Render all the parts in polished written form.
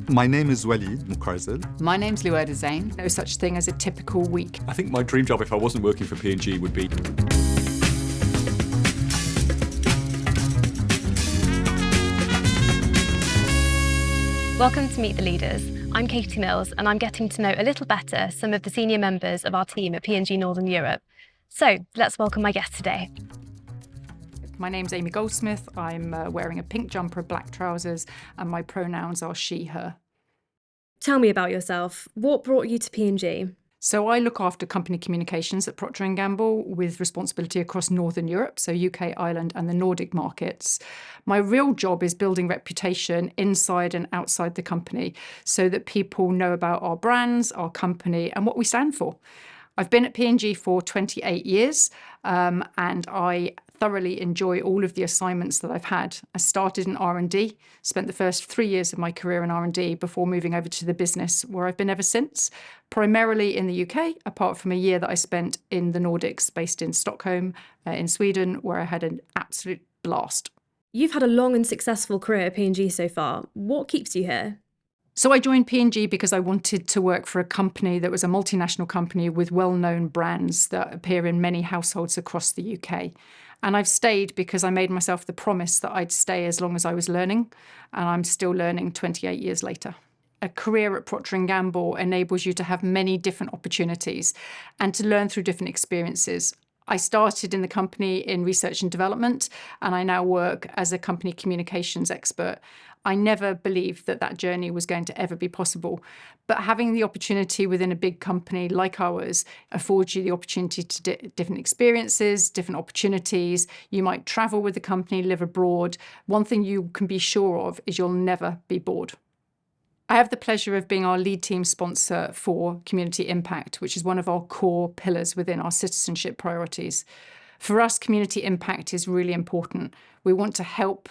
My name is Walid Mukarzel. My name's Lueda Zain. No such thing as a typical week. I think my dream job, if I wasn't working for P&G, would be... Welcome to Meet the Leaders. I'm Katie Mills, and I'm getting to know a little better some of the senior members of our team at P&G Northern Europe. So let's welcome my guest today. My name's Aimee Goldsmith. I'm wearing a pink jumper, black trousers, and my pronouns are she, her. Tell me about yourself. What brought you to P&G? So I look after company communications at Procter & Gamble with responsibility across Northern Europe, so UK, Ireland and the Nordic markets. My real job is building reputation inside and outside the company so that people know about our brands, our company and what we stand for. I've been at P&G for 28 years and I thoroughly enjoy all of the assignments that I've had. I started in R&D, spent the first 3 years of my career in R&D before moving over to the business, where I've been ever since, primarily in the UK, apart from a year that I spent in the Nordics, based in Stockholm, in Sweden, where I had an absolute blast. You've had a long and successful career at P&G so far. What keeps you here? So I joined P&G because I wanted to work for a company that was a multinational company with well-known brands that appear in many households across the UK. And I've stayed because I made myself the promise that I'd stay as long as I was learning, and I'm still learning 28 years later. A career at Procter & Gamble enables you to have many different opportunities and to learn through different experiences. I started in the company in research and development, and I now work as a company communications expert. I never believed that that journey was going to ever be possible. But having the opportunity within a big company like ours affords you the opportunity to different experiences, different opportunities. You might travel with the company, live abroad. One thing you can be sure of is you'll never be bored. I have the pleasure of being our lead team sponsor for Community Impact, which is one of our core pillars within our citizenship priorities. For us, community impact is really important. We want to help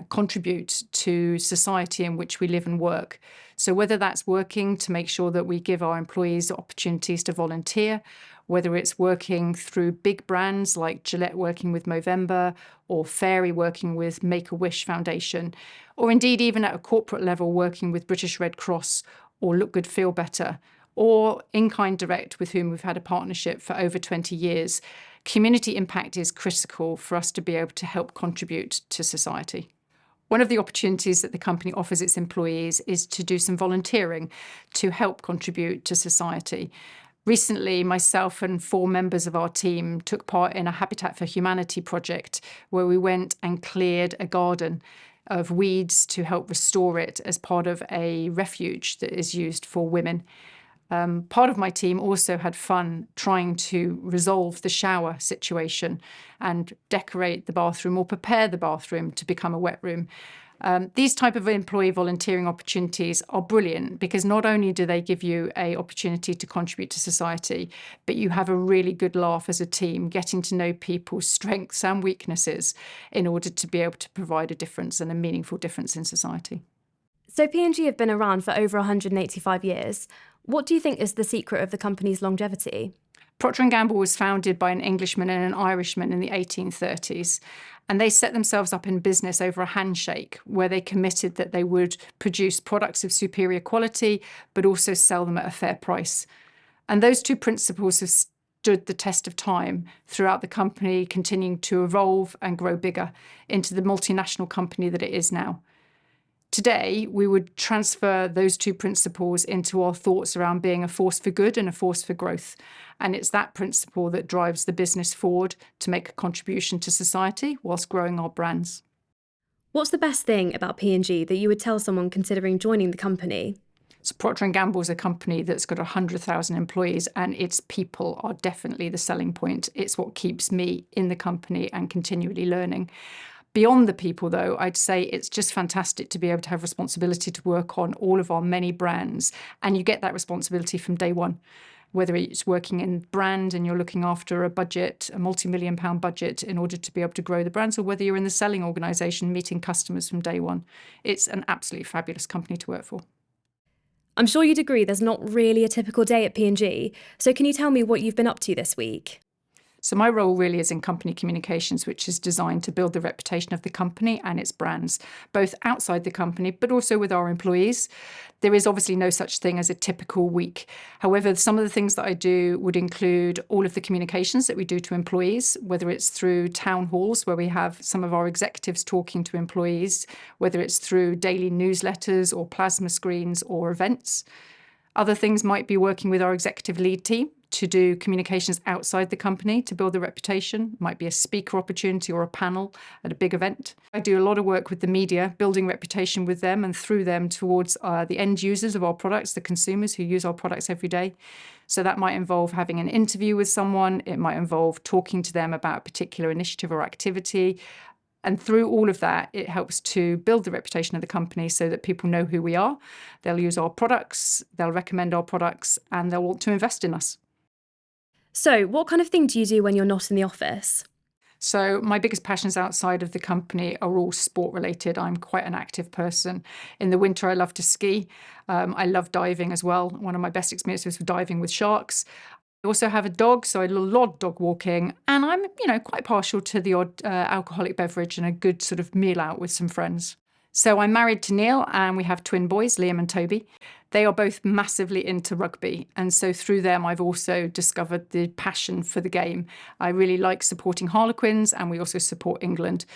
contribute to society in which we live and work. So whether that's working to make sure that we give our employees opportunities to volunteer, whether it's working through big brands like Gillette working with Movember or Fairy working with Make-A-Wish Foundation, or indeed even at a corporate level working with British Red Cross or Look Good, Feel Better, or In-Kind Direct with whom we've had a partnership for over 20 years, community impact is critical for us to be able to help contribute to society. One of the opportunities that the company offers its employees is to do some volunteering to help contribute to society. Recently, myself and 4 members of our team took part in a Habitat for Humanity project where we went and cleared a garden of weeds to help restore it as part of a refuge that is used for women. Part of my team also had fun trying to resolve the shower situation and decorate the bathroom or prepare the bathroom to become a wet room. These type of employee volunteering opportunities are brilliant because not only do they give you an opportunity to contribute to society, but you have a really good laugh as a team, getting to know people's strengths and weaknesses in order to be able to provide a difference and a meaningful difference in society. So P&G have been around for over 185 years. What do you think is the secret of the company's longevity? Procter & Gamble was founded by an Englishman and an Irishman in the 1830s, and they set themselves up in business over a handshake where they committed that they would produce products of superior quality, but also sell them at a fair price. And those two principles have stood the test of time throughout the company, continuing to evolve and grow bigger into the multinational company that it is now. Today, we would transfer those two principles into our thoughts around being a force for good and a force for growth. And it's that principle that drives the business forward to make a contribution to society whilst growing our brands. What's the best thing about P&G that you would tell someone considering joining the company? So Procter & Gamble is a company that's got 100,000 employees and its people are definitely the selling point. It's what keeps me in the company and continually learning. Beyond the people, though, I'd say it's just fantastic to be able to have responsibility to work on all of our many brands. And you get that responsibility from day one, whether it's working in brand and you're looking after a budget, a multi-million-pound budget in order to be able to grow the brands, or whether you're in the selling organisation meeting customers from day one. It's an absolutely fabulous company to work for. I'm sure you'd agree there's not really a typical day at P&G. So can you tell me what you've been up to this week? So my role really is in company communications, which is designed to build the reputation of the company and its brands, both outside the company, but also with our employees. There is obviously no such thing as a typical week. However, some of the things that I do would include all of the communications that we do to employees, whether it's through town halls where we have some of our executives talking to employees, whether it's through daily newsletters or plasma screens or events. Other things might be working with our executive lead team to do communications outside the company to build the reputation. It might be a speaker opportunity or a panel at a big event. I do a lot of work with the media, building reputation with them and through them towards the end users of our products, the consumers who use our products every day. So that might involve having an interview with someone. It might involve talking to them about a particular initiative or activity. And through all of that, it helps to build the reputation of the company so that people know who we are. They'll use our products, they'll recommend our products, and they'll want to invest in us. So what kind of thing do you do when you're not in the office? So my biggest passions outside of the company are all sport related. I'm quite an active person. In the winter, I love to ski. I love diving as well. One of my best experiences was diving with sharks. I also have a dog, so I do a lot of dog walking, and I'm, quite partial to the odd alcoholic beverage and a good sort of meal out with some friends. So I'm married to Neil, and we have twin boys, Liam and Toby. They are both massively into rugby, and so through them I've also discovered the passion for the game. I really like supporting Harlequins, and we also support England.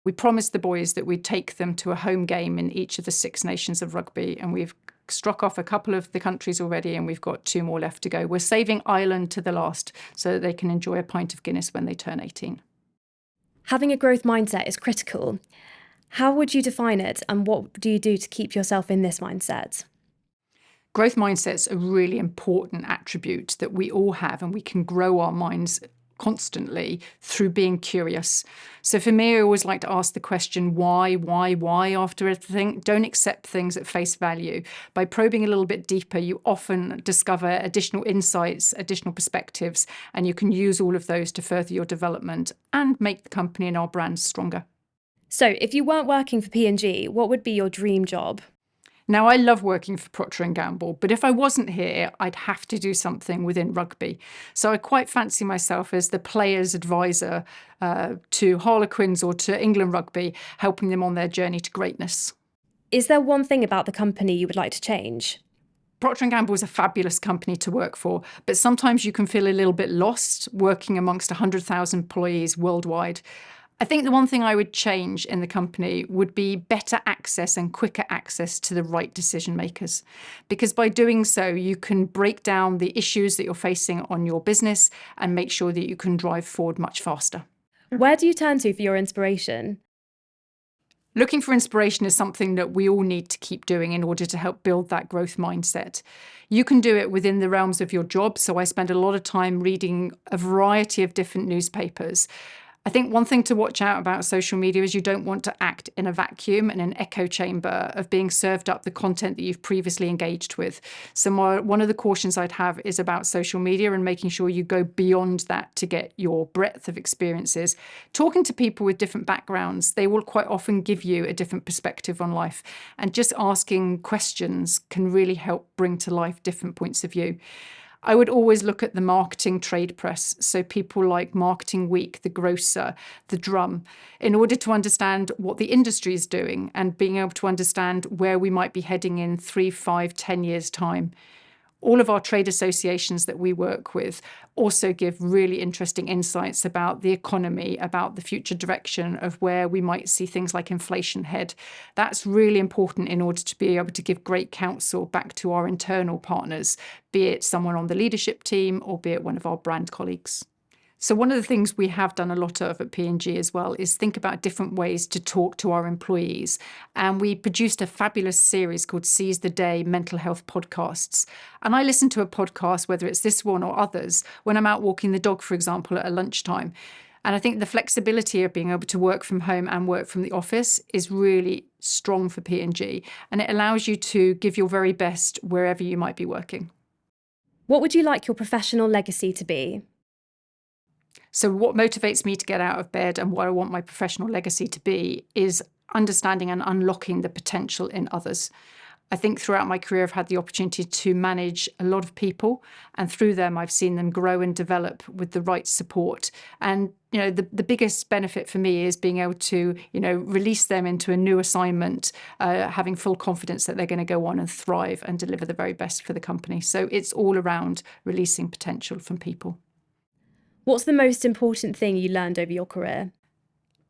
We promised the boys that we'd take them to a home game in each of the 6 nations of rugby, and we've struck off a couple of the countries already, and we've got 2 more left to go. We're saving Ireland to the last so that they can enjoy a pint of Guinness when they turn 18. Having a growth mindset is critical. How would you define it, and what do you do to keep yourself in this mindset? Growth mindset's a really important attribute that we all have, and we can grow our minds constantly through being curious. So for me, I always like to ask the question, why after everything? Don't accept things at face value. By probing a little bit deeper, you often discover additional insights, additional perspectives, and you can use all of those to further your development and make the company and our brands stronger. So if you weren't working for P&G, what would be your dream job? Now, I love working for Procter & Gamble, but if I wasn't here, I'd have to do something within rugby. So I quite fancy myself as the players' advisor to Harlequins or to England Rugby, helping them on their journey to greatness. Is there one thing about the company you would like to change? Procter & Gamble is a fabulous company to work for, but sometimes you can feel a little bit lost working amongst 100,000 employees worldwide. I think the one thing I would change in the company would be better access and quicker access to the right decision makers. Because by doing so, you can break down the issues that you're facing on your business and make sure that you can drive forward much faster. Where do you turn to for your inspiration? Looking for inspiration is something that we all need to keep doing in order to help build that growth mindset. You can do it within the realms of your job. So I spend a lot of time reading a variety of different newspapers. I think one thing to watch out about social media is you don't want to act in a vacuum and an echo chamber of being served up the content that you've previously engaged with. So one of the cautions I'd have is about social media and making sure you go beyond that to get your breadth of experiences. Talking to people with different backgrounds, they will quite often give you a different perspective on life. And just asking questions can really help bring to life different points of view. I would always look at the marketing trade press, so people like Marketing Week, The Grocer, The Drum, in order to understand what the industry is doing and being able to understand where we might be heading in 3, 5, 10 years' time. All of our trade associations that we work with also give really interesting insights about the economy, about the future direction of where we might see things like inflation head. That's really important in order to be able to give great counsel back to our internal partners, be it someone on the leadership team or be it one of our brand colleagues. So one of the things we have done a lot of at P&G as well is think about different ways to talk to our employees. And we produced a fabulous series called Seize the Day Mental Health Podcasts. And I listen to a podcast, whether it's this one or others, when I'm out walking the dog, for example, at a lunchtime. And I think the flexibility of being able to work from home and work from the office is really strong for P&G. And it allows you to give your very best wherever you might be working. What would you like your professional legacy to be? So what motivates me to get out of bed and what I want my professional legacy to be is understanding and unlocking the potential in others. I think throughout my career, I've had the opportunity to manage a lot of people, and through them, I've seen them grow and develop with the right support. And the biggest benefit for me is being able to release them into a new assignment, having full confidence that they're going to go on and thrive and deliver the very best for the company. So it's all around releasing potential from people. What's the most important thing you learned over your career?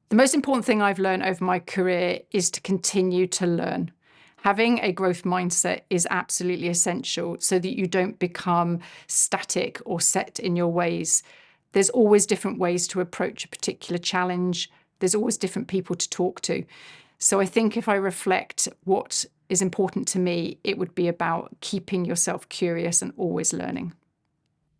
The most important thing I've learned over my career is to continue to learn. Having a growth mindset is absolutely essential so that you don't become static or set in your ways. There's always different ways to approach a particular challenge. There's always different people to talk to. So I think if I reflect what is important to me, it would be about keeping yourself curious and always learning.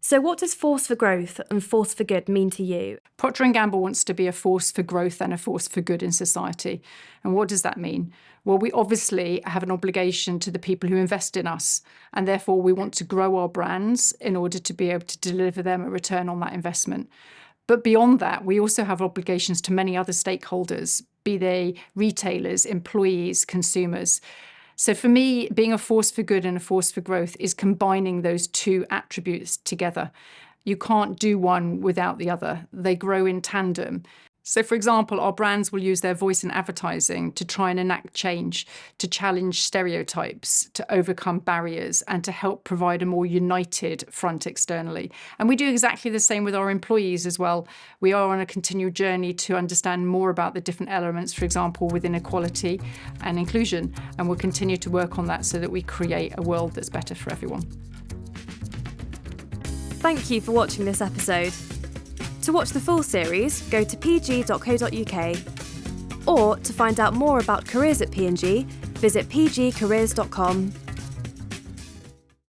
So what does force for growth and force for good mean to you? Procter & Gamble wants to be a force for growth and a force for good in society. And what does that mean? Well, we obviously have an obligation to the people who invest in us, and therefore we want to grow our brands in order to be able to deliver them a return on that investment. But beyond that, we also have obligations to many other stakeholders, be they retailers, employees, consumers. So for me, being a force for good and a force for growth is combining those two attributes together. You can't do one without the other. They grow in tandem. So, for example, our brands will use their voice in advertising to try and enact change, to challenge stereotypes, to overcome barriers, and to help provide a more united front externally. And we do exactly the same with our employees as well. We are on a continued journey to understand more about the different elements, for example, within equality and inclusion. And we'll continue to work on that so that we create a world that's better for everyone. Thank you for watching this episode. To watch the full series, go to pg.co.uk, or to find out more about careers at P&G, visit pgcareers.com.